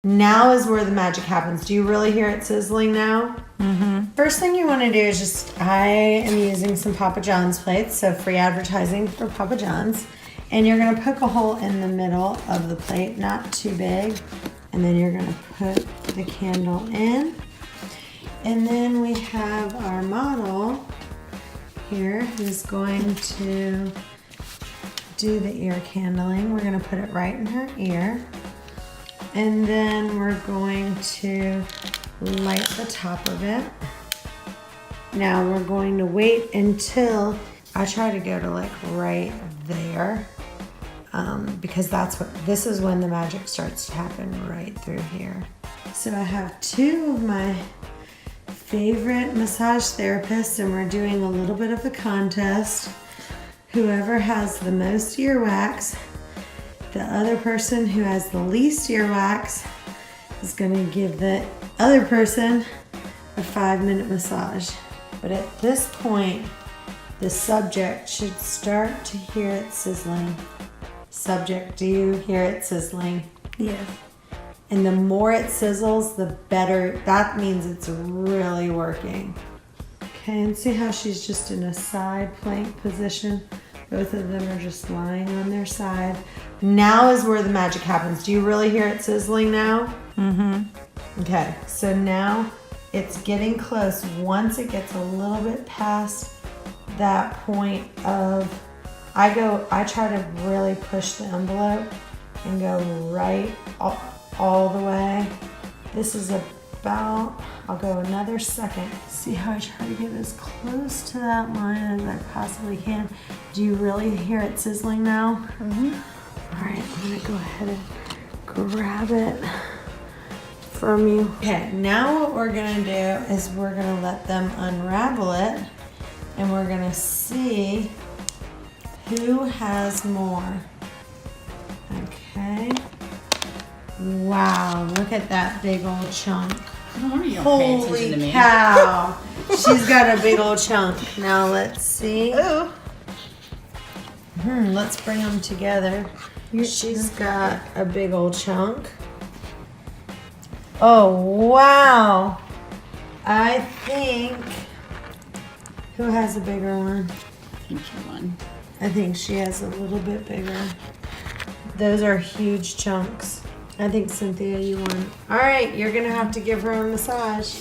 Now is where the magic happens. Do you really hear it sizzling now? Mm-hmm. First thing you want to do is just, I am using some Papa John's plates, so free advertising for Papa John's. And you're going to poke a hole in the middle of the plate, not too big. And then you're going to put the candle in. And then we have our model here who's going to do the ear candling. We're going to put it right in her ear. And then we're going to light the top of it. Now we're going to wait until, I try to go to like right there, because this is when the magic starts to happen, right through here. So I have two of my favorite massage therapists, and we're doing a little bit of a contest. Whoever has the most earwax, the other person who has the least earwax is going to give the other person a 5-minute massage. But at this point, the subject should start to hear it sizzling. Subject, do you hear it sizzling? Yes. And the more it sizzles, the better. That means it's really working. Okay, and see how she's just in a side plank position? Both of them are just lying on their side. Now is where the magic happens. Do you really hear it sizzling now? Mm-hmm. Okay, so now it's getting close. Once it gets a little bit past that point of, I try to really push the envelope and go right all the way. This is about, I'll go another second. See how I try to get as close to that line as I possibly can. Do you really hear it sizzling now? Mm-hmm. All right, I'm gonna go ahead and grab it from you. Okay, now what we're gonna do is we're gonna let them unravel it, and we're gonna see who has more. Okay. Wow, look at that big old chunk. Holy cow. She's got a big old chunk. Now let's see. Ooh. Let's bring them together. She's got a big old chunk. Oh, wow. I think, who has a bigger one? I think you won. I think she has a little bit bigger. Those are huge chunks. I think Cynthia, you won. All right, you're gonna have to give her a massage.